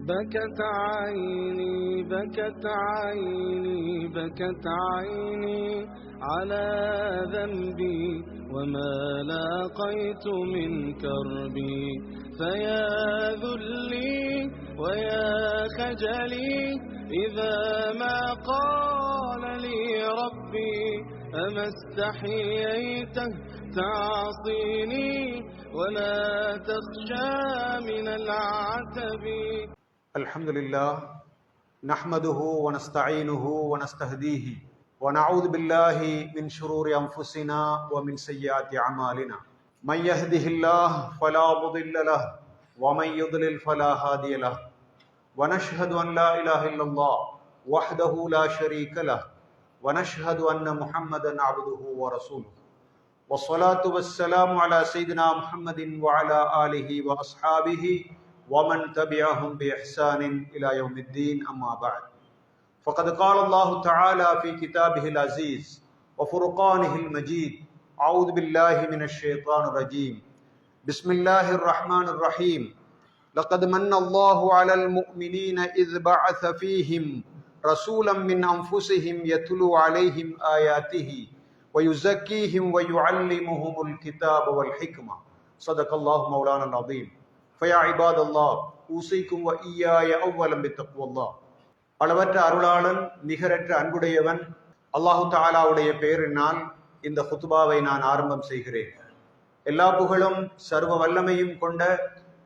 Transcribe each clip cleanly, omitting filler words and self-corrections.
بكت عيني بكت عيني بكت عيني على ذنبي وما لاقيت من كربي فيا ذلي ويا خجلي إذا ما قال لي ربي أما استحييت تعصيني ولا تخشى من العتب. الحمد لله نحمده ونستعينه ونستهديه ونعوذ بالله من شرور أنفسنا ومن سيئات أعمالنا من يهده الله فلا مضل له ومن يضلل فلا هادي له ونشهد أن لا إله إلا الله وحده لا شريك له ونشهد أن محمدا عبده ورسوله والصلاة والسلام على سيدنا محمد وعلى آله وأصحابه ومن تبعهم بإحسان إلى يوم الدين أما بعد فقد قال الله تعالى في كتابه العزيز وفرقانه المجيد أعوذ بالله من الشيطان الرجيم بسم الله الرحمن الرحيم لقد من الله على المؤمنين إذ بعث فيهم رسولا من أنفسهم يتلو عليهم آياته ويزكيهم ويعلمهم الكتاب والحكمة صدق الله مولانا العظيم فيا عباد الله أوصيكم وإياي أولا بتقوى الله. அளவற்ற அருளாளன் நிகரற்ற அன்புடையவன் அல்லாஹு தஆலாவுடைய பெயரினால் இந்த குத்பாவை நான் ஆரம்பம் செய்கிறேன். எல்லா புகழும் சர்வ வல்லமையும் கொண்ட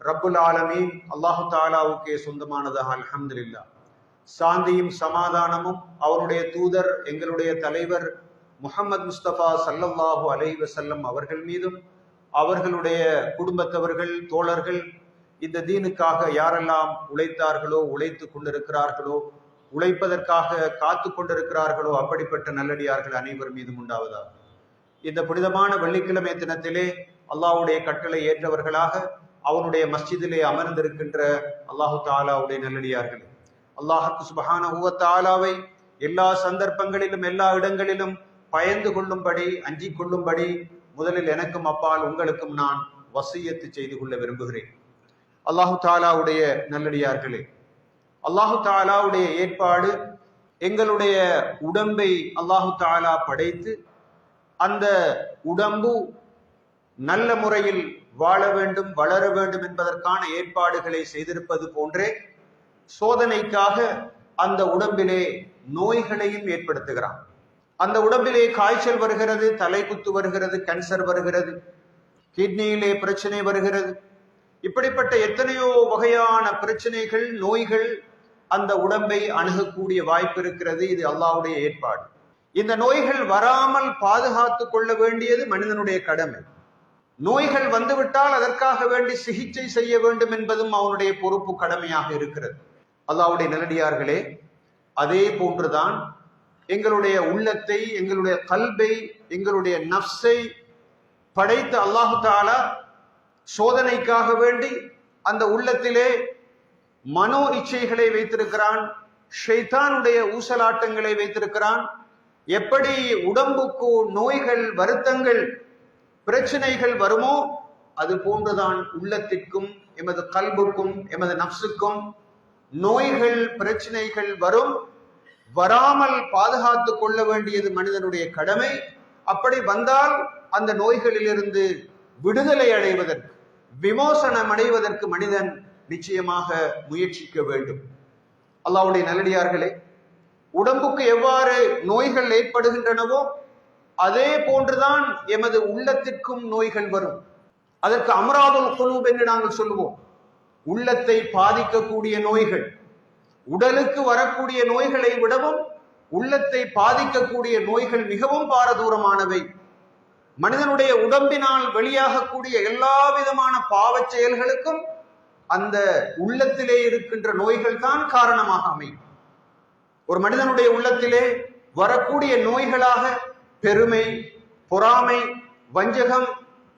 ரப்புல் ஆலமீன் அல்லாஹு தஆலாவுக்கே சொந்தமானதாக அல்ஹம்துலில்லாஹ். சாந்தியும் சமாதானமும் அவருடைய தூதர் எங்களுடைய தலைவர் முஹம்மது முஸ்தபா ஸல்லல்லாஹு அலைஹி வஸல்லம் அவர்கள் மீதும் அவர்களுடைய குடும்பத்தவர்கள் தோழர்கள் இந்த தீனுக்காக யாரெல்லாம் உழைத்தார்களோ உழைத்து கொண்டிருக்கிறார்களோ உழைப்பதற்காக காத்து கொண்டிருக்கிறார்களோ அப்படிப்பட்ட நல்லடியார்கள் அனைவர் மீதும் உண்டாவதாக. இந்த புனிதமான வெள்ளிக்கிழமை தினத்திலே அல்லாஹ்வுடைய கட்டளை ஏற்றவர்களாக அவனுடைய மஸ்ஜிதிலே அமர்ந்திருக்கின்ற அல்லாஹு தஆலாவுடைய நல்லடியார்கள், அல்லாஹ்வுக்கு சுப்ஹானஹு வ தஆலாவை எல்லா சந்தர்ப்பங்களிலும் எல்லா இடங்களிலும் பயந்து கொள்ளும்படி அஞ்சிக் கொள்ளும்படி முதலில் எனக்கும் அப்பால் உங்களுக்கும் நான் வசியத்து செய்து கொள்ள விரும்புகிறேன். அல்லாஹு தஆலாவுடைய நல்லடியார்களே, அல்லாஹு தஆலாவுடைய ஏற்பாடு எங்களுடைய உடம்பை அல்லாஹு தஆலா படைத்து அந்த உடம்பு நல்ல முறையில் வாழ வேண்டும் வளர வேண்டும் என்பதற்கான ஏற்பாடுகளை செய்திருப்பது போன்றே சோதனைக்காக அந்த உடம்பிலே நோய்களையும் ஏற்படுத்துகிறான். அந்த உடம்பிலே காய்ச்சல் வருகிறது, தலைக்குத்து வருகிறது, கேன்சர் வருகிறது, கிட்னியிலே பிரச்சனை வருகிறது. இப்படிப்பட்ட எத்தனையோ வகையான பிரச்சனைகள் நோய்கள் அந்த உடம்பை அணுகக்கூடிய வாய்ப்பு இருக்கிறது. இது அல்லாஹ்வுடைய ஏற்பாடு. இந்த நோய்கள் வராமல் பாதுகாத்து கொள்ள வேண்டியது மனிதனுடைய கடமை. நோய்கள் வந்துவிட்டால் அதற்காக வேண்டி சிகிச்சை செய்ய வேண்டும் என்பதும் அவனுடைய பொறுப்பு கடமையாக இருக்கிறது. அல்லாஹ்வுடைய நல்லடியார்களே, அதே போன்றுதான் எங்களுடைய உள்ளத்தை, எங்களுடைய கல்பை, எங்களுடைய நஃப்ஸை படைத்த அல்லாஹு தஆலா சோதனைக்காக வேண்டி அந்த உள்ளத்திலே மனோ இச்சைகளை வைத்திருக்கிறான், ஷைத்தானுடைய ஊசலாட்டங்களை வைத்திருக்கிறான். எப்படி உடம்புக்கு நோய்கள் வருத்தங்கள் பிரச்சனைகள் வருமோ அது போன்றுதான் உள்ளத்திற்கும் எமது கல்புக்கும் எமது நஃப்ஸுக்கும் நோய்கள் பிரச்சனைகள் வரும். வராமல் பாதுகாத்து கொள்ள வேண்டியது மனிதனுடைய கடமை. அப்படி வந்தால் அந்த நோய்களிலிருந்து விடுதலை அடைவதற்கு, விமோசனம் அடைவதற்கு மனிதன் நிச்சயமாக முயற்சிக்க வேண்டும். அல்லாஹ்வுடைய நல்லடியார்களே, உடம்புக்கு எவ்வாறு நோய்கள் ஏற்படுகின்றனவோ அதே போன்றுதான் எமது உள்ளத்திற்கும் நோய்கள் வரும். அதற்கு அம்ராதுல் குலூப் என்று நாங்கள் சொல்லுவோம். உள்ளத்தை பாதிக்கக்கூடிய நோய்கள், உடலுக்கு வரக்கூடிய நோய்களை விடவும் உள்ளத்தை பாதிக்கக்கூடிய நோய்கள் மிகவும் பாரதூரமானவை. மனிதனுடைய உடம்பினால் வெளியாகக்கூடிய எல்லா விதமான பாவச் செயல்களுக்கும் அந்த உள்ளத்திலே இருக்கின்ற நோய்கள் தான் காரணமாக அமையும். ஒரு மனிதனுடைய உள்ளத்திலே வரக்கூடிய நோய்களாக பெருமை, பொறாமை, வஞ்சகம்,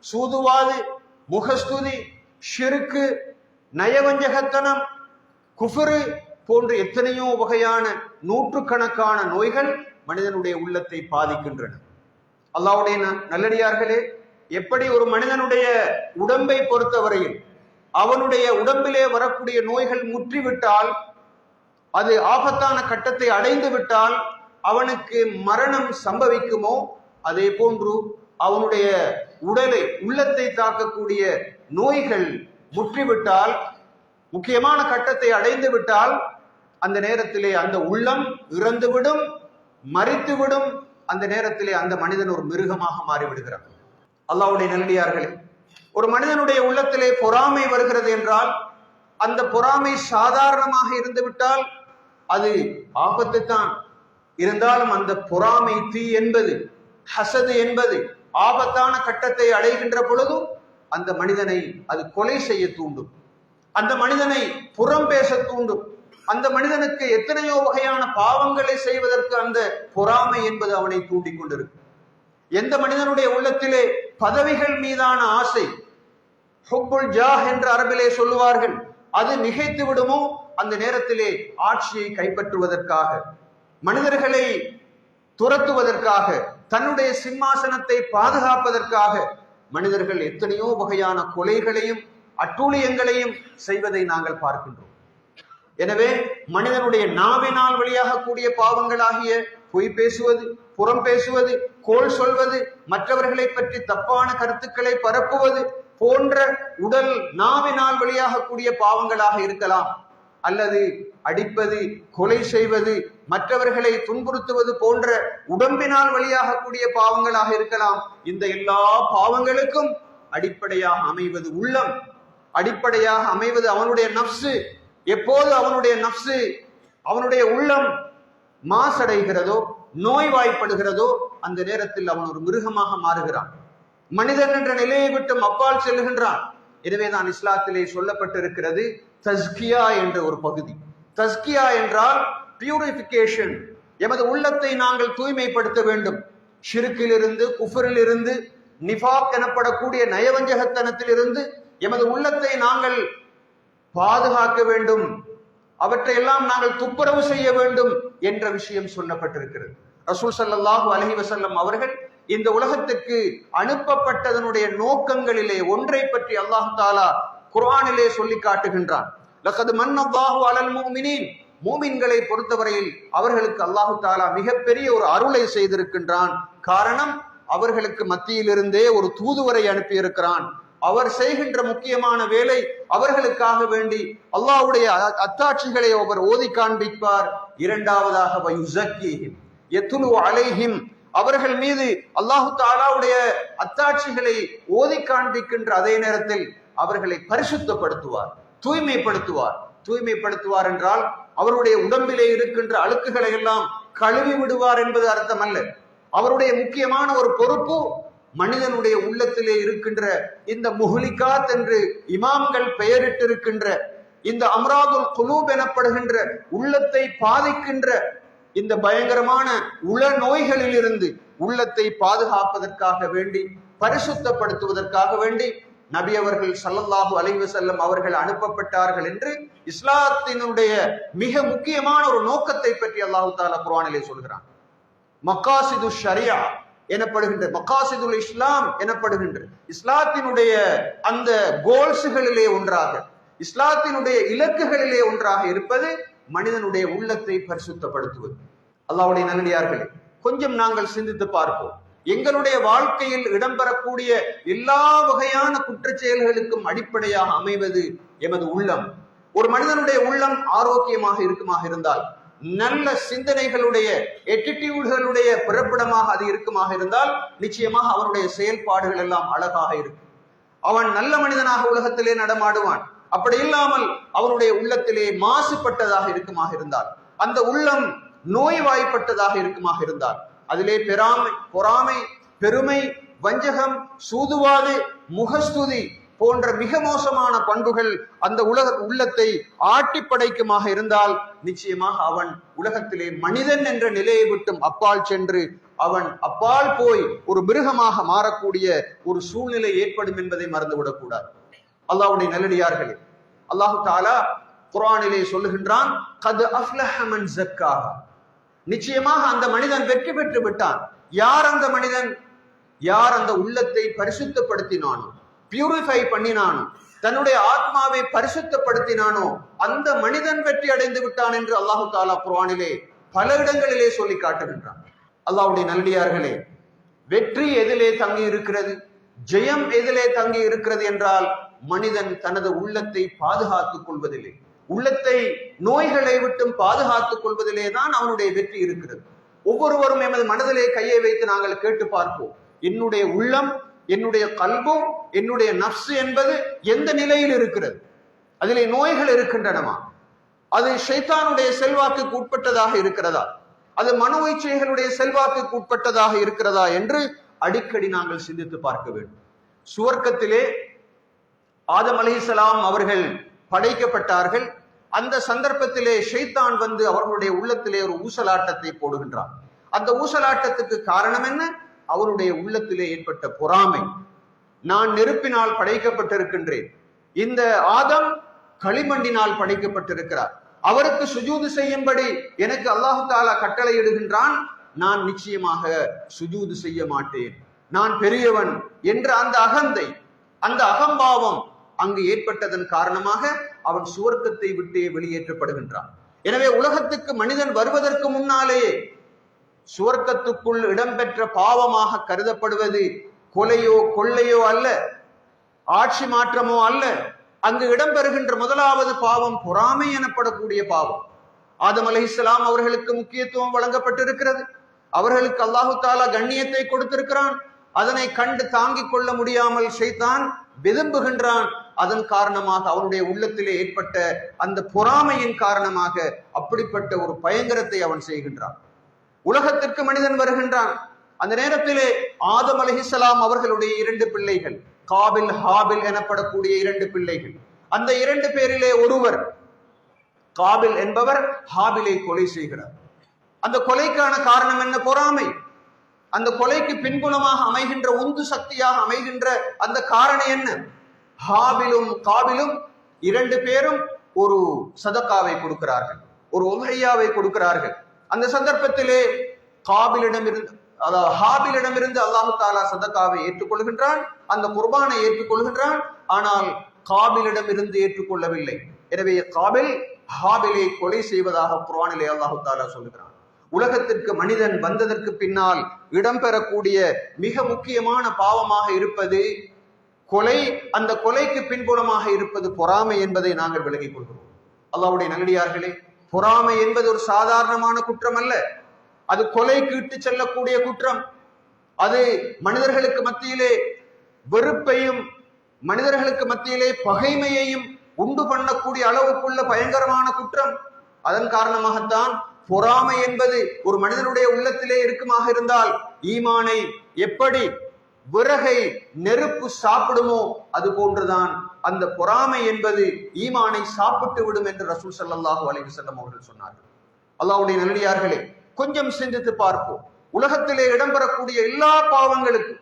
சூதுவாது, முகஸ்துதி, ஷிர்கு, நயவஞ்சகத்தனம், குஃப்ரு போன்ற எத்தனையோ வகையான நூற்றுக்கணக்கான நோய்கள் மனிதனுடைய உள்ளத்தை பாதிக்கின்றன. அல்லாஹ்வுடைய நல்லடியார்களே, எப்படி ஒரு மனிதனுடைய உடம்பை பொறுத்தவரையில் அவனுடைய உடம்பிலே வரக்கூடிய நோய்கள் முற்றிவிட்டால், அது ஆபத்தான கட்டத்தை அடைந்து விட்டால் அவனுக்கு மரணம் சம்பவிக்குமோ, அதே போன்று அவனுடைய உடலை உள்ளத்தை தாக்கக்கூடிய நோய்கள் முற்றிவிட்டால், முக்கியமான கட்டத்தை அடைந்து விட்டால், அந்த நேரத்திலே அந்த உள்ளம் இறந்துவிடும், மரித்துவிடும். அந்த நேரத்திலே அந்த மனிதன் ஒரு மிருகமாக மாறிவிடுகிறான். அல்லாஹ்வுடைய நல்லடியார்களே, ஒரு மனிதனுடைய உள்ளத்திலே பொறாமை வருகிறது என்றால், அந்த பொறாமை சாதாரணமாக இருந்து விட்டால் அது ஆபத்து தான். இருந்தாலும் அந்த பொறாமை தீ என்பது, ஹசது என்பது ஆபத்தான கட்டத்தை அடைகின்ற பொழுதும் அந்த மனிதனை அது கொலை செய்ய தூண்டும், அந்த மனிதனை புறம் பேச தூண்டும், அந்த மனிதனுக்கு எத்தனையோ வகையான பாவங்களை செய்வதற்கு அந்த பொறாமை என்பது அவனை தூண்டிக் கொண்டிருக்கும். எந்த மனிதனுடைய உள்ளத்திலே பதவிகள் மீதான ஆசை, ஹுப்புல் ஜாஹ் என்று அரபிலே சொல்லுவார்கள், அது மிகைத்து விடுமோ, அந்த நேரத்திலே ஆட்சியை கைப்பற்றுவதற்காக, மனிதர்களை துரத்துவதற்காக, தன்னுடைய சிம்மாசனத்தை பாதுகாப்பதற்காக மனிதர்கள் எத்தனையோ வகையான கொலைகளையும் அட்டூழியங்களையும் செய்வதை நாங்கள் பார்க்கின்றோம். எனவே மனிதனுடைய நாவினால் வெளியாக கூடிய பாவங்களாகிய பொய் பேசுவது, புறம் பேசுவது, கோள் சொல்வது, மற்றவர்களை பற்றி தப்பான கருத்துக்களை பரப்புவது போன்ற உடல் நாவினால் வெளியாக கூடிய பாவங்களாக இருக்கலாம், அல்லது அடிப்பது, கொலை செய்வது, மற்றவர்களை துன்புறுத்துவது போன்ற உடம்பினால் வெளியாகக்கூடிய பாவங்களாக இருக்கலாம். இந்த எல்லா பாவங்களுக்கும் அடிப்படையாக அமைவது உள்ளம், அடிப்படையாக அமைவது அவனுடைய நஃப்சு. எப்போது அவனுடைய நஃப்சு, அவனுடைய உள்ளம் மாசடைகிறதோ, நோய்வாய்ப்படுகிறதோ, அந்த நேரத்தில் அவன் ஒரு மிருகமாக மாறுகிறான், மனிதன் என்ற நிலையை விட்டு அப்பால் செல்லுகின்றான். எனவேதான் இஸ்லாத்திலே சொல்லப்பட்டிருக்கிறது தஸ்கியா என்ற ஒரு பகுதி. தஸ்கியா என்றால் பியூரிபிகேஷன். எமது உள்ளத்தை நாங்கள் தூய்மைப்படுத்த வேண்டும். ஷிர்கிலிருந்து, குஃபரிலிருந்து, நிஃபாக் எனப்படக்கூடிய நயவஞ்சகத்தனத்திலிருந்து எமது உள்ளத்தை நாங்கள் பாதுகாக்க வேண்டும், அவற்றையெல்லாம் நாங்கள் துப்புரவு செய்ய வேண்டும் என்ற விஷயம் சொல்லப்பட்டிருக்கிறது. ரசூல் ஸல்லல்லாஹு அலைஹி வஸல்லம் அவர்கள் இந்த உலகத்துக்கு அனுப்பப்பட்டதனுடைய நோக்கங்களிலே ஒன்றை பற்றி அல்லாஹ் தஆலா குர்ஆனிலே சொல்லி காட்டுகின்றான். லகத் மன்னல்லாஹு அலல் முஃமினீன், மூமின்களை பொறுத்தவரையில் அவர்களுக்கு அல்லாஹ் தஆலா மிகப்பெரிய ஒரு அருளை செய்திருக்கின்றான். காரணம், அவர்களுக்கு மத்தியிலிருந்தே ஒரு தூதுவரை அனுப்பியிருக்கிறான். அவர் செய்கின்ற முக்கியமான வேலை, அவர்களுக்காக வேண்டி அல்லாஹ்வுடைய அத்தாட்சிகளை அவர் ஓதி காண்பிப்பார். இரண்டாவதாக வயுஸக்கீஹிம் யத்லு அலைஹிம், அவர்கள் மீது அல்லாஹு தஆலாவுடைய அத்தாட்சிகளை ஓதி காண்பிக்கின்ற அதே நேரத்தில் அவர்களை பரிசுத்தப்படுத்துவார், தூய்மைப்படுத்துவார். தூய்மைப்படுத்துவார் என்றால் அவருடைய உடம்பிலே இருக்கின்ற அழுக்குகளை எல்லாம் கழுவி விடுவார் என்பது அர்த்தம் அல்ல. அவருடைய முக்கியமான ஒரு பொறுப்பு மனிதனுடைய உள்ளத்திலே இருக்கின்ற இந்த முஹ்லிகாத் என்று இமாம்கள் பெயரிட்டிருக்கின்ற இந்த அம்ராதுல் குலூப் எனப்படுகின்ற உள்ளத்தை பாதிக்கின்ற இந்த பயங்கரமான உள நோய்களில் இருந்து உள்ளத்தை பாதுகாப்பதற்காக வேண்டி, பரிசுத்தப்படுத்துவதற்காக வேண்டி நபி அவர்கள் ஸல்லல்லாஹு அலைஹி வஸல்லம் அவர்கள் அனுப்பப்பட்டார்கள் என்று இஸ்லாத்தினுடைய மிக முக்கியமான ஒரு நோக்கத்தை பற்றி அல்லாஹ் தஆலா குர்ஆனிலே சொல்கிறான். மகாசிது ஷரியா எனப்படுகின்ற, மகாசிதுல் இஸ்லாம் எனப்படுகின்ற இஸ்லாத்தினுடைய அந்த கோல்ஸுகளிலே ஒன்றாக, இஸ்லாத்தினுடைய இலக்குகளிலே ஒன்றாக இருப்பது மனிதனுடைய உள்ளத்தை பரிசுத்தப்படுத்துவது. அல்லாஹ்வுடைய நல்லடியார்களே, கொஞ்சம் நாங்கள் சிந்தித்து பார்ப்போம். எங்களுடைய வாழ்க்கையில் இடம்பெறக்கூடிய எல்லா வகையான குற்றச் செயல்களுக்கும் அடிப்படையாக அமைவது எமது உள்ளம். ஒரு மனிதனுடைய உள்ளம் ஆரோக்கியமாக இருக்குமாக இருந்தால், நல்ல சிந்தனைகளுடைய எட்டிடியூட்களுடைய பிறப்பிடமாக அது இருக்குமாக இருந்தால், நிச்சயமாக அவனுடைய செயல்பாடுகள் எல்லாம் அழகாக இருக்கும். அவன் நல்ல மனிதனாக உலகத்திலே நடமாடுவான். அப்படி இல்லாமல் அவனுடைய உள்ளத்திலே மாசுபட்டதாக இருக்குமாக இருந்தால், அந்த உள்ளம் நோய்வாய்ப்பட்டதாக இருக்குமாக இருந்தால், அதிலே பொறாமை, பெருமை, வஞ்சகம், சூதுவாது, முகஸ்துதி போன்ற மிக மோசமான பண்புகள் அந்த உள்ளத்தை ஆட்டி படைக்குமாக இருந்தால், நிச்சயமாக அவன் உலகத்திலே மனிதன் என்ற நிலையை விட்டும் அப்பால் சென்று அவன் அப்பால் போய் ஒரு மிருகமாக மாறக்கூடிய ஒரு சூழ்நிலை ஏற்படும் என்பதை மறந்துவிடக் கூடாது. அல்லாஹ்வுடைய நல்லடியார்களே, அல்லாஹ் தஆலா குர்ஆனிலே சொல்லுகின்றான், கத் அஃப்லஹ மன் ஸக்காஹா, நிச்சயமாக அந்த மனிதன் வெற்றி பெற்று விட்டான். யார் அந்த மனிதன்? யார் அந்த உள்ளத்தை பரிசுத்தப்படுத்தினானோ, பியூரிஃபை பண்ணினானோ, தன்னுடைய ஆத்மாவை பரிசுத்தப்படுத்தினானோ அந்த மனிதன் வெற்றி அடைந்து விட்டான் என்று அல்லாஹு தாலா குர்ஆனிலே பல இடங்களிலே சொல்லி காட்டுகின்றான். அல்லாஹ்வுடைய நல்லடியார்களே, வெற்றி எதிலே தங்கி இருக்கிறது, ஜெயம் எதிலே தங்கி இருக்கிறது என்றால் மனிதன் தனது உள்ளத்தை பாதுகாத்துக் கொள்வதில்லை, உள்ளத்தை நோய்களை விட்டும் பாதுகாத்துக் கொள்வதிலே தான் அவனுடைய வெற்றி இருக்கிறது. ஒவ்வொருவரும் எமது மனதிலே கையை வைத்து நாங்கள் கேட்டு பார்ப்போம், என்னுடைய உள்ளம், என்னுடைய கல்பும், என்னுடைய நஃப்ஸ் என்பது எந்த நிலையில் இருக்கிறது? அதிலே நோய்கள் இருக்கின்றனவா? அது ஷைத்தானுடைய செல்வாக்குக்கு உட்பட்டதாக இருக்கிறதா? அது மனோ இச்சைகளுடைய செல்வாக்குக்கு உட்பட்டதாக இருக்கிறதா என்று அடிக்கடி நாங்கள் சிந்தித்து பார்க்க வேண்டும். சுவர்க்கத்திலே ஆதம் அலைஹிஸ்ஸலாம் அவர்கள் படைக்கப்பட்டார்கள். அந்த சந்தர்ப்பத்திலே ஷைத்தான் வந்து அவர்களுடைய உள்ளத்திலே ஒரு ஊசலாட்டத்தை போடுகின்றான். அந்த ஊசலாட்டத்துக்கு காரணம் என்ன? அவருடைய உள்ளத்திலே ஏற்பட்ட பொறாமை. நான் நெருப்பினால் படைக்கப்பட்டிருக்கின்றேன், இந்த ஆதம் களிமண்ணினால் படைக்கப்பட்டிருக்கிறார், அவருக்கு சுஜூது செய்யும்படி எனக்கு அல்லாஹு தாலா கட்டளை இடுகின்றான், நான் நிச்சயமாக சுஜூது செய்ய மாட்டேன், நான் பெரியவன் என்ற அந்த அகந்தை, அந்த அகம்பாவம் அங்கு ஏற்பட்டதன் காரணமாக அவன் சுவர்க்கத்தை விட்டே வெளியேற்றப்படுகின்றான். எனவே உலகத்துக்கு மனிதன் வருவதற்கு முன்னாலேயே சுவர்க்கத்துக்குள் இடம்பெற்ற பாவமாக கருதப்படுவது கொலையோ கொள்ளையோ அல்ல, ஆட்சி மாற்றமோ அல்ல. அங்கு இடம்பெறுகின்ற முதலாவது பாவம் பொறாமை எனப்படக்கூடிய பாவம். ஆதம் அலைஹிஸ்ஸலாம் அவர்களுக்கு முக்கியத்துவம் வழங்கப்பட்டிருக்கிறது, அவர்களுக்கு அல்லாஹு தாலா கண்ணியத்தை கொடுத்திருக்கிறான். அதனை கண்டு தாங்கிக் கொள்ள முடியாமல் ஷைத்தான் விரும்புகின்றான். அதன் காரணமாக அவனுடைய உள்ளத்திலே ஏற்பட்ட அந்த பொறாமையின் காரணமாக அப்படிப்பட்ட ஒரு பயங்கரத்தை அவன் செய்கின்றான். உலகத்திற்கு மனிதன் வருகின்றான். அந்த நேரத்திலே ஆதம் அலைஹிஸ்ஸலாம் அவர்களுடைய 2 பிள்ளைகள், காபில் ஹாபில் எனப்படக்கூடிய 2 பிள்ளைகள். அந்த 2 பேரிலே ஒருவர், காபில் என்பவர் ஹாபிலை கொலை செய்கிறார். அந்த கொலைக்கான காரணம் என்ன? பொறாமை. அந்த கொலைக்கு பின்புலமாக அமைகின்ற உந்து சக்தியாக அமைகின்ற அந்த காரணம் என்ன? ஹாபிலும் காபிலும் 2 பேரும் ஒரு சதக்காவை கொடுக்கிறார்கள், ஒரு உல்ஹியாவை கொடுக்கிறார்கள். அந்த சந்தர்ப்பத்திலே ஹாபிலிடமிருந்து அல்லாஹு தாலா சதக்காவை ஏற்றுக்கொள்கின்றான், அந்த குர்பானை ஏற்றுக்கொள்கின்றான். ஆனால் காபிலிடமிருந்து ஏற்றுக்கொள்ளவில்லை. எனவே காபில் ஹாபிலை கொலை செய்வதாக குர்ஆனிலே அல்லாஹு தாலா சொல்லுகிறான். உலகத்திற்கு மனிதன் வந்ததற்கு பின்னால் இடம்பெறக்கூடிய மிக முக்கியமான பாவமாக இருப்பது கொலை. அந்த கொலைக்கு பின்புலமாக இருப்பது பொறாமை என்பதை நாங்கள் விலகிக் கொள்கிறோம். அல்லாஹ்வுடைய நல்லடியார்களே, பொறாமை என்பது ஒரு சாதாரணமான குற்றம் அல்ல. அது கொலைக்கு இட்டு செல்லக்கூடிய குற்றம். அது மனிதர்களுக்கு மத்தியிலே வெறுப்பையும் மனிதர்களுக்கு மத்தியிலே பகைமையையும் உண்டு பண்ணக்கூடிய அளவுக்குள்ள பயங்கரமான குற்றம். அதன் காரணமாகத்தான் பொறாமை என்பது ஒரு மனிதனுடைய உள்ளத்திலே இருக்குமாக இருந்தால் ஈமானை எப்படி விறகை நெருப்பு சாப்பிடுமோ அது போன்றுதான் அந்த பொறாமை என்பது ஈமானை சாப்பிட்டு விடும் என்று ரசூல் ஸல்லல்லாஹு அலைஹி வஸல்லம் அவர்கள் சொன்னார்கள். அல்லாஹ்வுடைய நல்லடியார்களே, கொஞ்சம் சிந்தித்து பார்ப்போம். உலகத்திலே இடம்பெறக்கூடிய எல்லா பாவங்களுக்கும்,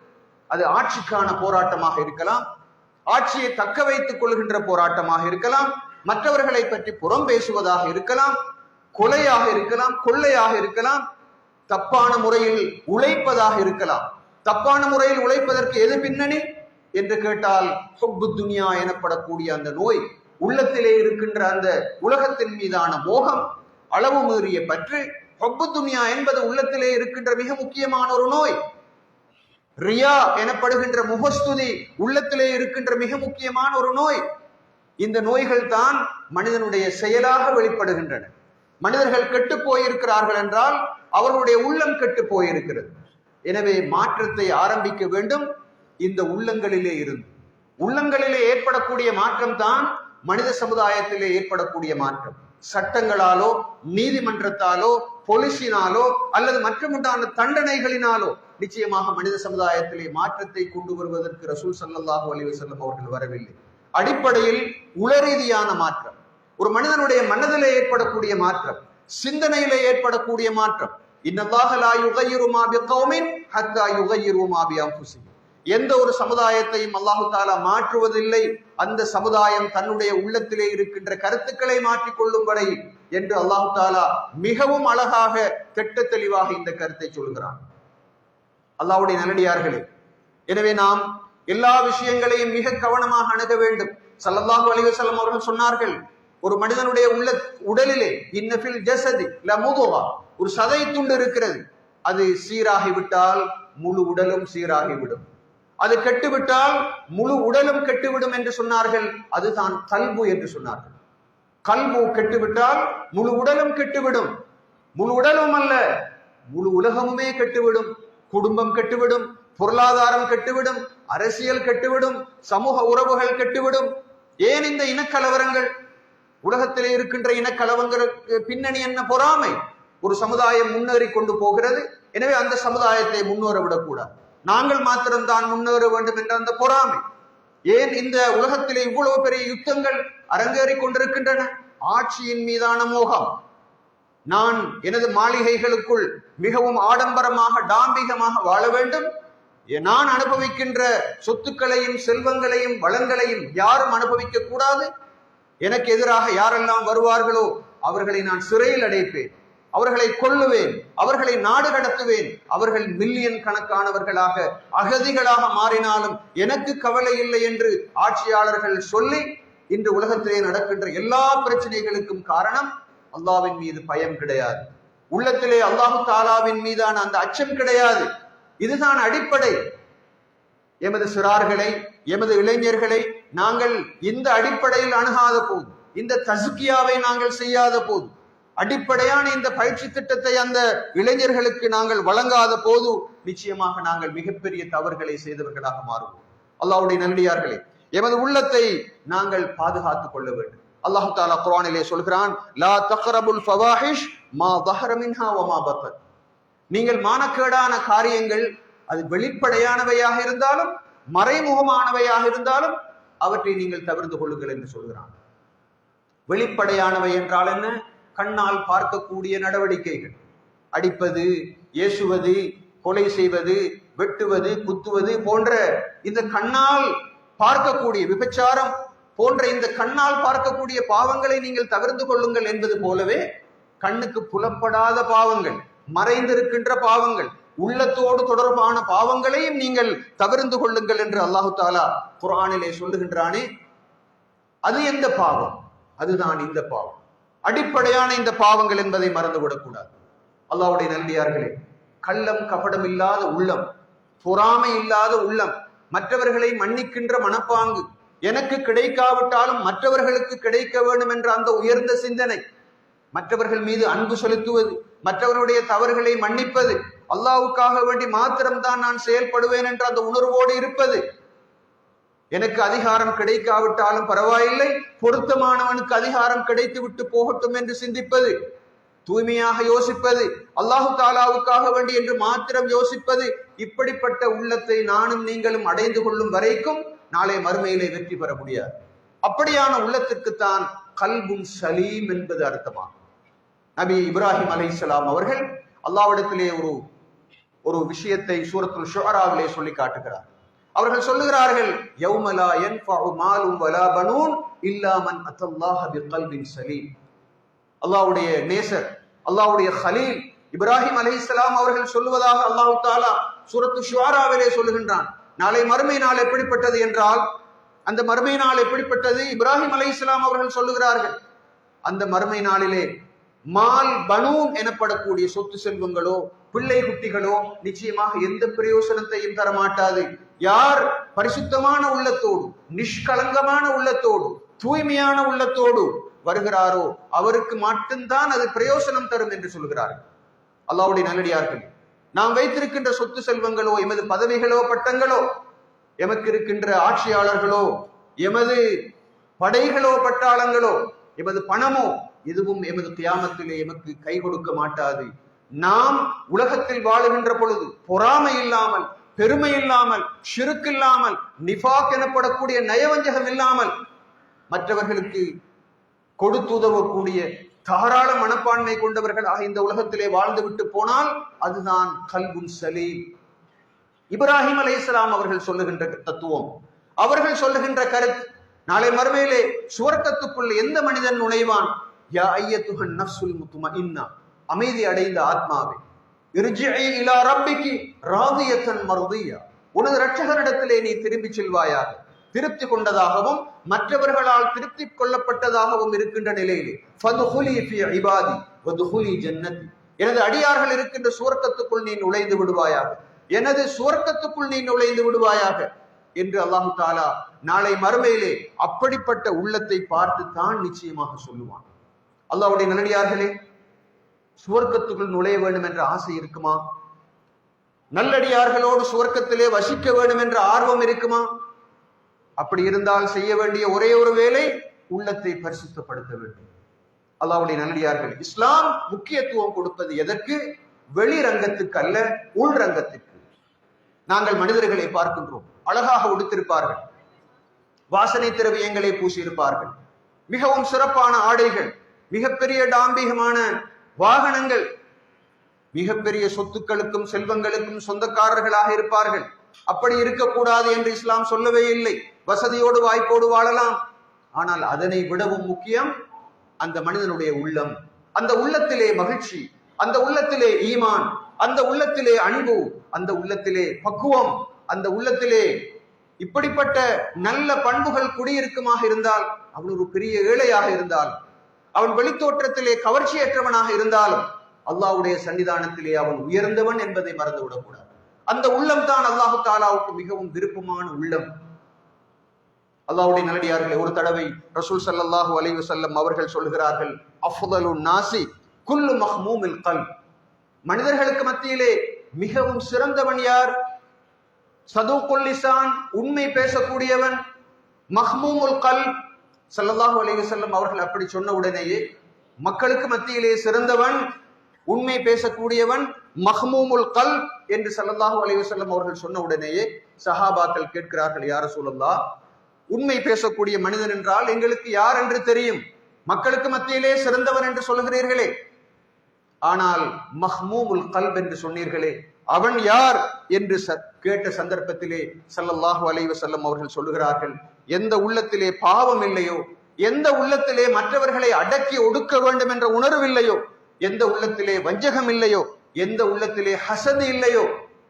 அது ஆட்சிக்கான போராட்டமாக இருக்கலாம், ஆட்சியை தக்க வைத்துக் கொள்கின்ற போராட்டமாக இருக்கலாம், மற்றவர்களை பற்றி புறம் பேசுவதாக இருக்கலாம், கொலையாக இருக்கலாம், கொள்ளையாக இருக்கலாம், தப்பான முறையில் உழைப்பதாக இருக்கலாம். தப்பான முறையில் உழைப்பதற்கு எது பின்னணி என்று கேட்டால் ஹுப்பு துன்யா எனப்படக்கூடிய அந்த நோய், உள்ளத்திலே இருக்கின்ற அந்த உலகத்தின் மீதான மோகம், அளவு மீறிய பற்று. ஹுப்பு துன்யா என்பது உள்ளத்திலே இருக்கின்ற மிக முக்கியமான ஒரு நோய். ரியா எனப்படுகின்ற முகஸ்துதி உள்ளத்திலே இருக்கின்ற மிக முக்கியமான ஒரு நோய். இந்த நோய்கள் தான் மனிதனுடைய செயலாக வெளிப்படுகின்றன. மனிதர்கள் கெட்டு போயிருக்கிறார்கள் என்றால் அவர்களுடைய உள்ளம் கெட்டு போயிருக்கிறது. எனவே மாற்றத்தை ஆரம்பிக்க வேண்டும் இந்த உள்ளங்களிலே இருந்து. உள்ளங்களிலே ஏற்படக்கூடிய மாற்றம் தான் மனித சமுதாயத்திலே ஏற்படக்கூடிய மாற்றம். சட்டங்களாலோ நீதிமன்றத்தாலோ பொலிசினாலோ அல்லது மற்றமுண்டான தண்டனைகளினாலோ நிச்சயமாக மனித சமுதாயத்திலே மாற்றத்தை கொண்டு வருவதற்கு ரசூல் ஸல்லல்லாஹு அலைஹி வஸல்லம் அவர்கள் வரவில்லை. அடிப்படையில் உளரீதியான மாற்றம், ஒரு மனிதனுடைய மனதிலே ஏற்படக்கூடிய மாற்றம், சிந்தனையிலே ஏற்படக்கூடிய மாற்றம். இன்னல்லாஹ லா யுகையிரு மா பிகௌமின் ஹத்தா யுகையிரு மா பிஅன்ஃபுஸிஹிம். எந்த ஒரு சமுதாயத்தையும் அல்லாஹு தாலா மாற்றுவதில்லை அந்த சமுதாயம் தன்னுடைய உள்ளத்திலே இருக்கின்ற கருத்துக்களை மாற்றிக் கொள்ளும் வரை என்று அல்லாஹு தாலா மிகவும் அழகாக திட்ட தெளிவாக இந்த கருத்தை சொல்கிறான். அல்லாஹ்வுடைய நல்லடியார்களே, எனவே நாம் எல்லா விஷயங்களையும் மிக கவனமாக அணுக வேண்டும். ஸல்லல்லாஹு அலைஹி வஸல்லம் அவர்கள் சொன்னார்கள், ஒரு மனிதனுடைய உடலிலே இன்னஃபில் ஜஸதி லமுதுகா, ஒரு சதை துண்டு இருக்கிறது, அது சீராகிவிட்டால் முழு உடலும் சீராகிவிடும், அது கெட்டுவிட்டால் முழு உடலும் கெட்டுவிடும் என்று சொன்னார்கள். அதுதான் கல்பு என்று சொன்னார்கள். கல்பு கெட்டுவிட்டால் முழு உடலும் கெட்டுவிடும். முழு உடலும் அல்ல, முழு உலகமுமே கெட்டுவிடும். குடும்பம் கெட்டுவிடும், பொருளாதாரம் கெட்டுவிடும், அரசியல் கெட்டுவிடும், சமூக உறவுகள் கெட்டுவிடும். ஏன் இந்த இனக்கலவரங்கள்? உலகத்திலே இருக்கின்ற இனக்கலவரங்களுக்கு பின்னணி என்ன? பொறாமை. ஒரு சமுதாயம் முன்னேறி கொண்டு போகிறது, எனவே அந்த சமுதாயத்தை முன்னேற விடக்கூடாது, நாங்கள் மாத்திரம்தான் முன்னேற வேண்டும் என்ற அந்த பொறாமை. ஏன் இந்த உலகத்திலே இவ்வளவு பெரிய யுத்தங்கள் அரங்கேறி கொண்டிருக்கின்றன? ஆட்சியின் மீதான மோகம். நான் எனது மாளிகைகளுக்குள் மிகவும் ஆடம்பரமாக டாம்பிகமாக வாழ வேண்டும், நான் அனுபவிக்கின்ற சொத்துக்களையும் செல்வங்களையும் வளங்களையும் யாரும் அனுபவிக்க கூடாது, எனக்கு எதிராக யாரெல்லாம் வருவார்களோ அவர்களை நான் சிறையில் அடைப்பேன், அவர்களை கொல்லுவேன், அவர்களை நாடு கடத்துவேன், அவர்கள் மில்லியன் கணக்கானவர்களாக அகதிகளாக மாறினாலும் எனக்கு கவலை இல்லை என்று ஆட்சியாளர்கள் சொல்லி இன்று உலகத்திலே நடக்கின்ற எல்லா பிரச்சனைகளுக்கும் காரணம் அல்லாஹ்வின் மீது பயம் கிடையாது, உள்ளத்திலே அல்லாஹு தாலாவின் மீதான அந்த அச்சம் கிடையாது. இதுதான் அடிப்படை. எமது சிறார்களை, எமது இளைஞர்களை நாங்கள் இந்த அடிப்படையில் அணுகாத போது, இந்த தஸ்கியாவை நாங்கள் செய்யாத போது, அடிப்படையான இந்த பயிற்சி திட்டத்தை அந்த இளைஞர்களுக்கு நாங்கள் வழங்காத போது நிச்சயமாக நாங்கள் மிகப்பெரிய தவறுகளை செய்தவர்களாக மாறுவோம். அல்லாஹ்வுடைய நல்லடியார்களே, எமது உள்ளத்தை நாங்கள் பாதுகாத்துக் கொள்ள வேண்டும். அல்லாஹ் தஆலா குர்ஆனிலே சொல்கிறான், லா தக்ரபுல் ஃபவாஹிஷ் மா ظஹர மின்ஹா வ மா பத்தன். நீங்கள் மானக்கேடான காரியங்கள், அது வெளிப்படையானவையாக இருந்தாலும் மறைமுகமானவையாக இருந்தாலும் அவற்றை நீங்கள் தவிர்த்து கொள்ளுங்கள் என்று சொல்கிறான். வெளிப்படையானவை என்றால் என்ன? கண்ணால் பார்க்கக்கூடிய நடவடிக்கைகள், அடிப்பது, ஏசுவது, கொலை செய்வது, வெட்டுவது, குத்துவது போன்ற இந்த கண்ணால் பார்க்கக்கூடிய விபச்சாரம் போன்ற இந்த கண்ணால் பார்க்கக்கூடிய பாவங்களை நீங்கள் தவிர்த்து கொள்ளுங்கள் என்பது போலவே கண்ணுக்கு புலப்படாத பாவங்கள், மறைந்திருக்கின்ற பாவங்கள், உள்ளத்தோடு தொடர்பான பாவங்களையும் நீங்கள் தவிர்த்து கொள்ளுங்கள் என்று அல்லாஹு தாலா குர்ஆனிலே சொல்லுகின்றானே, அது எந்த பாவம்? அதுதான் இந்த பாவம். அடிப்படையான இந்த பாவங்கள் என்பதை மறந்துவிடக்கூடாது. அல்லாஹ்வுடைய நல்லடியார்களே, கள்ளம் கபடம் இல்லாத உள்ளம், பொறாமை இல்லாத உள்ளம், மற்றவர்களை மன்னிக்கின்ற மனப்பாங்கு, எனக்கு கிடைக்காவிட்டாலும் மற்றவர்களுக்கு கிடைக்க வேண்டும் என்ற அந்த உயர்ந்த சிந்தனை, மற்றவர்கள் மீது அன்பு செலுத்துவது, மற்றவருடைய தவறுகளை மன்னிப்பது, அல்லாஹ்வுக்காக வேண்டி மாத்திரம்தான் நான் செயல்படுவேன் என்ற அந்த உணர்வோடு இருப்பது, எனக்கு அதிகாரம் கிடைக்காவிட்டாலும் பரவாயில்லை, பொருத்தமானவனுக்கு அதிகாரம் கிடைத்து விட்டு போகட்டும் என்று சிந்திப்பது, தூய்மையாக யோசிப்பது, அல்லாஹு தாலாவுக்காக வேண்டி என்று மாத்திரம் யோசிப்பது, இப்படிப்பட்ட உள்ளத்தை நானும் நீங்களும் அடைந்து கொள்ளும் வரைக்கும் நாளை மறுமையிலே வெற்றி பெற முடியாது. அப்படியான உள்ளத்திற்குத்தான் கல்புன் சலீம் என்பது அர்த்தமாகும். நபி இப்ராஹிம் அலைஹிஸ்ஸலாம் அவர்கள் அல்லாஹ்விடத்திலே ஒரு விஷயத்தை சூரத்துல் ஷுஆராவிலே சொல்லி காட்டுகிறார். அவர்கள் சொல்லுகிறார்கள், யௌம லா யன்ஃபஉ மாலும் வலா பனூன் இல்லா மன் அத்தல்லாஹ பிகல்பின் சலீம். அல்லாஹ்வுடைய நேசர், அல்லாஹ்வுடைய கலீல் இப்ராஹிம் அலைஹிஸ்ஸலாம் அவர்கள் சொல்லுவதாக அல்லாஹ் தஆலா சூரத்து ஷுஆராவிலே சொல்லுகின்றான். நாளை மறுமை நாள் எப்படிப்பட்டது என்றால், அந்த மறுமை நாள் எப்படிப்பட்டது? இப்ராஹிம் அலைஹிஸ்ஸலாம் அவர்கள் சொல்லுகிறார்கள், அந்த மறுமை நாளிலே மால் பனூன் எனப்படக்கூடிய சொத்து செல்வங்களோ பிள்ளை குட்டிகளோ நிச்சயமாக எந்த பிரயோசனத்தையும் தரமாட்டாது. யார் பரிசுத்தமான உள்ளத்தோடு, நிஷ்கலங்கமான உள்ளத்தோடு, தூய்மையான உள்ளத்தோடு வருகிறாரோ அவருக்கு மட்டும்தான் அது பிரயோசனம் தரும் என்று சொல்கிறார்கள். அல்லாஹ்வுடைய நல்லடியார்கள், நாம் வைத்திருக்கின்ற சொத்து செல்வங்களோ, எமது பதவிகளோ பட்டங்களோ, எமக்கு இருக்கின்ற ஆட்சியாளர்களோ, எமது படைகளோ பட்டாளங்களோ, எமது பணமோ எதுவும் எமது கியாமத்திலே எமக்கு கை கொடுக்க மாட்டாது. நாம் உலகத்தில் வாழுகின்ற பொழுது பொறாமை இல்லாமல், பெருமை இல்லாமல், ஷிர்க் இல்லாமல், நிஃபாக் எனப்படக்கூடிய நயவஞ்சகம் இல்லாமல் மற்றவர்களுக்கு கொடுத்து உதவக்கூடிய தாராள மனப்பான்மை கொண்டவர்களாக இந்த உலகத்திலே வாழ்ந்து விட்டு போனால் அதுதான் கல்புன் சலீம். இப்ராஹிம் அலைஹிஸ்ஸலாம் அவர்கள் சொல்லுகின்ற தத்துவம், அவர்கள் சொல்லுகின்ற கருத்து, நாளை மறுமையிலே சுவர்க்கத்துக்குள் எந்த மனிதன் நுழைவான்? யா ஐயத்துஹன் நஃப்ஸுல் முத்மஇன்னா, அமைதி அடைந்த ஆத்மாவே, இர்ஜிஇ இலா ரப்பிகி ராதியத்தன் மர்தியா, உனது இரட்சகரிடத்திலே நீ திரும்பி செல்வாயாக, திருப்தி கொண்டதாகவும் மற்றவர்களால் திருப்தி கொள்ளப்பட்டதாகவும் இருக்கின்ற நிலையிலே ஃபதுஹுலி ஃபீ இபாதி வதுஹுலி ஜன்னதி, எனது அடியார்கள் இருக்கின்ற சுவர்க்கத்துக்குள் நீ நுழைந்து விடுவாயாக, எனது சுவர்க்கத்துக்குள் நீ நுழைந்து விடுவாயாக என்று அல்லாஹு தாலா நாளை மறுமையிலே அப்படிப்பட்ட உள்ளத்தை பார்த்து தான் நிச்சயமாக சொல்லுவான். அல்லாஹ்வுடைய நல்லடியார்களே, சுவர்க்கத்துக்குள் நுழைய வேண்டும் என்ற ஆசை இருக்குமா? நல்லடியார்களோடு சுவர்க்கத்திலே வசிக்க வேண்டும் என்ற ஆர்வம் இருக்குமா? அப்படி இருந்தால் செய்ய வேண்டிய ஒரே ஒரு வேலை உள்ளத்தை பரிசுத்தப்படுத்த வேண்டும். அல்லாஹ்வுடைய நல்லடியார்கள், இஸ்லாம் முக்கியத்துவம் கொடுப்பது எதற்கு? வெளிரங்கத்துக்கு அல்ல, உள்ரங்கத்துக்கு. நாங்கள் மனிதர்களை பார்க்கின்றோம், அழகாக உடுத்திருப்பார்கள், வாசனை திரவியங்களை பூசியிருப்பார்கள், மிகவும் சிறப்பான ஆடைகள், மிகப்பெரிய டாம்பிகமான வாகனங்கள், மிகப்பெரிய சொத்துக்களுக்கும் செல்வங்களுக்கும் சொந்தக்காரர்களாக இருப்பார்கள். அப்படி இருக்கக்கூடாது என்று இஸ்லாம் சொல்லவே இல்லை. வசதியோடு வாய்ப்போடு வாழலாம். ஆனால் அதனை விடவும் முக்கியம் அந்த மனிதனுடைய உள்ளம். அந்த உள்ளத்திலே மகிழ்ச்சி, அந்த உள்ளத்திலே ஈமான், அந்த உள்ளத்திலே அன்பு, அந்த உள்ளத்திலே பக்குவம், அந்த உள்ளத்திலே இப்படிப்பட்ட நல்ல பண்புகள் குடியிருக்குமாக இருந்தால், அவன் ஒரு பெரிய ஏழையாக இருந்தால், அவன் வெளித்தோற்றத்திலே கவர்ச்சியற்றவனாக இருந்தாலும் அல்லாஹ்வுடைய சன்னிதானத்திலே அவன் உயர்ந்தவன் என்பதை மறந்துவிடக் கூடாது. அந்த உள்ளம் தான் அல்லாஹு தாலாவுக்கு மிகவும் விருப்பமான உள்ளம். அல்லாஹ்வுடைய நல்லடியார்களே, ஒரு தடவை ரசூல் ஸல்லல்லாஹு அலைஹி வஸல்லம் அவர்கள் சொல்கிறார்கள், அஃதலுன் நாசி குல்லு மஹ்மூமில் கல்ப், மனிதர்களுக்கு மத்தியிலே மிகவும் சிறந்தவன் யார்? சதூக்குல் லிசான், உண்மை பேசக்கூடியவன். மஹ்மூமுல் கல்ப், ஸல்லல்லாஹு அலைஹி வஸல்லம் அவர்கள் அப்படி சொன்ன உடனேயே மக்களுக்கு மத்தியிலே சிறந்தவன், உண்மை பேசக்கூடியவன், மஹ்மூமுல் கல்ப் என்று ஸல்லல்லாஹு அலைஹி வஸல்லம் அவர்கள் சொன்ன உடனேயே சஹாபாக்கள் கேட்கிறார்கள், யா ரசூலல்லாஹ், உண்மை பேசக்கூடிய மனிதன் என்றால் எங்களுக்கு யார் என்று தெரியும், மக்களுக்கு மத்தியிலே சிறந்தவன் என்று சொல்கிறீர்களே, ஆனால் மஹ்மூமுல் கல்ப் என்று சொன்னீர்களே, அவன் யார் என்று கேட்ட சந்தர்ப்பத்திலே ஸல்லல்லாஹு அலைஹி வஸல்லம் அவர்கள் சொல்லுகிறார்கள், எந்த உள்ளத்திலே பாவம் இல்லையோ, எந்த உள்ளத்திலே மற்றவர்களை அடக்கி ஒடுக்க வேண்டும் என்ற உணர்வு இல்லையோ, எந்த உள்ளத்திலே வஞ்சகம் இல்லையோ, எந்த உள்ளத்திலே ஹசது இல்லையோ,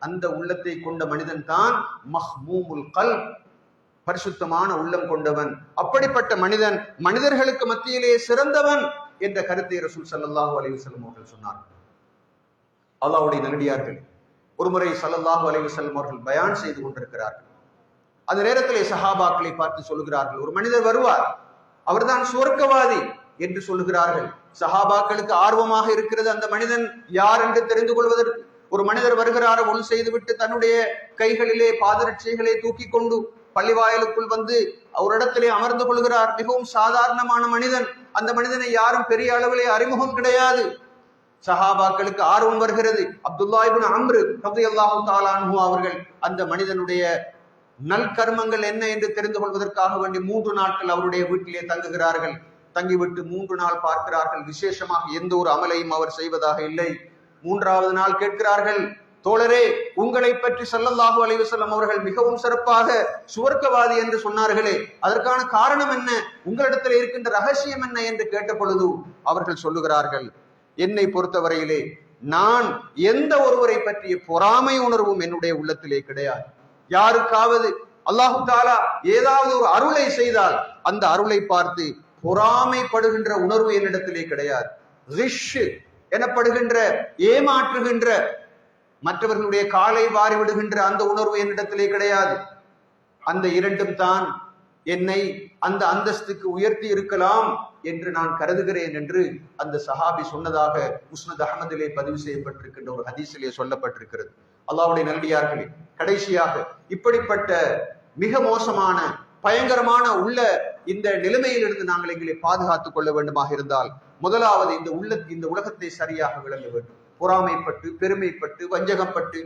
அந்த உள்ளத்தை கொண்ட மனிதன் தான் மஹ்மூமுல் கல்ப், பரிசுத்தமான உள்ளம் கொண்டவன். அப்படிப்பட்ட மனிதன் மனிதர்களுக்கு மத்தியிலே சிறந்தவன் என்ற கருத்தை ரசூல் ஸல்லல்லாஹு அலைஹி வஸல்லம் அவர்கள் சொன்னார்கள். அல்லாஹ்வுடைய நல்லடியார்கள், ஒருமுறை ஸல்லல்லாஹு அலைஹி வஸல்லம் அவர்கள் பயான் செய்து கொண்டிருக்கிறார்கள். அந்த நேரத்திலே சஹாபாக்களை பார்த்து சொல்லுகிறார்கள், ஒரு மனிதர் வருவார், அவர்தான் சுவர்க்கவாதி என்று சொல்லுகிறார்கள். சஹாபாக்களுக்கு ஆர்வமாக இருக்கிறது அந்த மனிதன் யார் என்று தெரிந்து கொள்வதற்கு. ஒரு மனிதர் வருகிறார், ஒன்று செய்துவிட்டு தன்னுடைய கைகளிலே பாதரட்சைகளை தூக்கி கொண்டு பள்ளிவாயலுக்குள் வந்து அவரிடத்திலே அமர்ந்து கொள்கிறார். மிகவும் சாதாரணமான மனிதன். அந்த மனிதனை யாரும் பெரிய அளவிலே அறிமுகம் கிடையாது. சஹாபாக்களுக்கு ஆர்வம் வருகிறது. அப்துல்லா இப்னு அம்ர் ரலியல்லாஹு தஆலா அன்ஹு அவர்கள் அந்த மனிதனுடைய நல்கர்மங்கள் என்ன என்று தெரிந்து கொள்வதற்காக வேண்டி 3 நாட்கள் அவருடைய வீட்டிலே தங்குகிறார்கள். தங்கிவிட்டு 3 நாள் பார்க்கிறார்கள், விசேஷமாக எந்த ஒரு அமலையும் அவர் செய்வதாக இல்லை. 3வது நாள் கேட்கிறார்கள், தோழரே, உங்களை பற்றி ஸல்லல்லாஹு அலைஹி வஸல்லம் அவர்கள் மிகவும் சிறப்பாக சுவர்க்கவாதி என்று சொன்னார்களே, அதற்கான காரணம் என்ன, உங்களிடத்தில் இருக்கின்ற ரகசியம் என்ன என்று கேட்ட பொழுது அவர்கள் சொல்லுகிறார்கள், என்னை பொறுத்தவரையிலே நான் எந்த ஒருவரை பற்றிய பொறாமை உணர்வும் என்னுடைய உள்ளத்திலே கிடையாது. யாருக்காவது அல்லாஹு தாலா ஏதாவது ஒரு அருளை செய்தால் அந்த அருளை பார்த்து பொறாமைப்படுகின்ற உணர்வு என்னிடத்திலே கிடையாது. ரிஷ் எனப்படுகின்ற ஏமாற்றுகின்ற, மற்றவர்களுடைய காலை வாரி விடுகின்ற அந்த உணர்வு என்னிடத்திலே கிடையாது. அந்த இரண்டும் தான் என்னை அந்த அந்தஸ்துக்கு உயர்த்தி இருக்கலாம் என்று நான் கருதுகிறேன் என்று அந்த சஹாபி சொன்னதாக முஸ்னத் அஹ்மதிலே பதிவு செய்யப்பட்டிருக்கின்ற ஒரு ஹதீஸிலே சொல்லப்பட்டிருக்கிறது. அல்லாஹ்வுடைய நல்லடியார்களே, கடைசியாக இப்படிப்பட்ட மிக மோசமான பயங்கரமான உள்ள இந்த நிலைமையிலிருந்து நாங்கள் எங்களை பாதுகாத்துக் கொள்ள வேண்டுமாக இருந்தால், முதலாவது இந்த உலகத்தை சரியாக விளங்க வேண்டும். பொறாமைப்பட்டு, பெருமைப்பட்டு, வஞ்சகப்பட்டு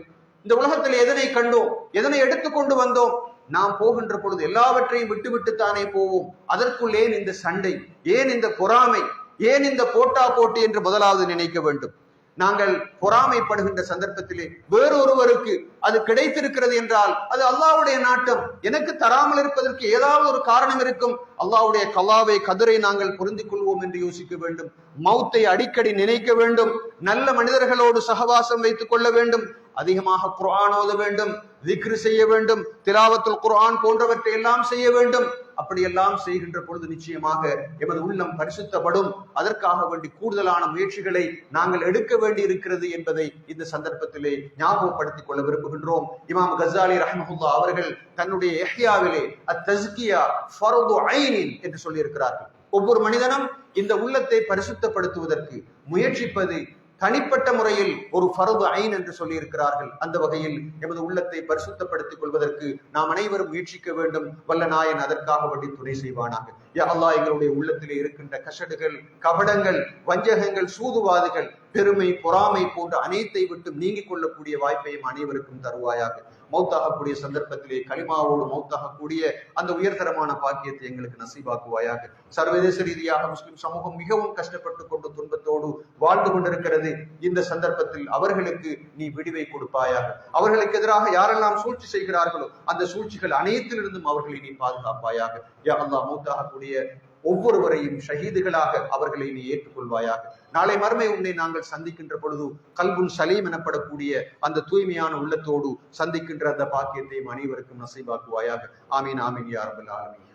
இந்த உலகத்தில் எதனை கண்டோம், எதனை எடுத்துக்கொண்டு வந்தோம், நாம் போகின்ற பொழுது எல்லாவற்றையும் விட்டுவிட்டுத்தானே போவோம். அதற்குள் ஏன் இந்த சண்டை, ஏன் இந்த பொறாமை, ஏன் இந்த போட்டா போட்டி என்று முதலாவது நினைக்க வேண்டும். நாங்கள் பொறாமைப்படுகின்ற சந்தர்ப்பத்திலே வேறொருவருக்கு அது கிடைத்திருக்கிறது என்றால் அது அல்லாஹ்வுடைய நாட்டம். எனக்கு தராமல் இருப்பதற்கு ஏதாவது ஒரு காரணம் இருக்கும். அல்லாஹ்வுடைய கலாவை கதிரை நாங்கள் புரிந்து கொள்வோம் என்று யோசிக்க வேண்டும். மௌத்தை அடிக்கடி நினைக்க வேண்டும். நல்ல மனிதர்களோடு சகவாசம் வைத்துக் கொள்ள வேண்டும். அதிகமாக குர்ஆன் ஓத வேண்டும், திக்ர் செய்ய வேண்டும், திலாவத்துல் குர்ஆன் போன்றவற்றை எல்லாம் செய்ய வேண்டும். அப்படியெல்லாம் செய்கின்ற பொழுது நிச்சயமாக எமது உள்ளம் பரிசுத்தப்படும். அதற்காக வேண்டி கூடுதலான முயற்சிகளை நாங்கள் எடுக்க வேண்டி இருக்கிறது என்பதை இந்த சந்தர்ப்பத்திலே ஞாபகப்படுத்திக் கொள்ள விரும்புகின்றோம். இமாம் கஸாலி ரஹ்மஹுல்லாஹ் அவர்கள் தன்னுடைய இஹ்யாவிலே அத்தஸ்கியா ஃபர்து ஐனின் என்று சொல்லி இருக்கிறார்கள். ஒவ்வொரு மனிதனும் இந்த உள்ளத்தை பரிசுத்தப்படுத்துவதற்கு முயற்சிப்பது தனிப்பட்ட முறையில் ஒரு ஃபர்து ஐன் என்று சொல்லி இருக்கிறார்கள். அந்த வகையில் எமது உள்ளத்தை பரிசுத்தப்படுத்திக் கொள்வதற்கு நாம் அனைவரும் முயற்சிக்க வேண்டும். வல்ல நாயன் அதற்காக வேண்டி துணை செய்வானாக. யா அல்லாஹ், எங்களுடைய உள்ளத்திலே இருக்கின்ற கசடுகள், கபடங்கள், வஞ்சகங்கள், சூதுவாதுகள், பெருமை, பொறாமை போன்ற அனைத்தை விட்டு நீங்கிக் கொள்ளக்கூடிய வாய்ப்பையும் அனைவருக்கும் தருவாயாக. மௌத்தாகக்கூடிய சந்தர்ப்பத்திலே கலிமாவோடு மௌத்தாகக்கூடிய அந்த உயர்தரமான பாக்கியத்தை எங்களுக்கு நசீபாக்குவாயாக. சர்வதேச ரீதியாக முஸ்லிம் சமூகம் மிகவும் கஷ்டப்பட்டு கொண்டு துன்பத்தோடு வாழ்ந்து கொண்டிருக்கிறது. இந்த சந்தர்ப்பத்தில் அவர்களுக்கு நீ விடிவை கொடுப்பாயாக. அவர்களுக்கு எதிராக யாரெல்லாம் சூழ்ச்சி செய்கிறார்களோ அந்த சூழ்ச்சிகள் அனைத்திலிருந்தும் அவர்களை நீ பாதுகாப்பாயாக. யா அல்லாஹ், மௌத்தாகக்கூடிய ஒவ்வொருவரையும் ஷஹீதுகளாக அவர்களை நீ ஏற்றுக்கொள்வாயாக. நாளை மறுமை உன்னை நாங்கள் சந்திக்கின்ற பொழுது கல்புன் சலீம் எனப்படக்கூடிய அந்த தூய்மையான உள்ளத்தோடு சந்திக்கின்ற அந்த பாக்கியத்தையும் அனைவருக்கும் நசீபாக்குவாயாக. ஆமீன் ஆமீன் யா ரப்பல் ஆலமீன்.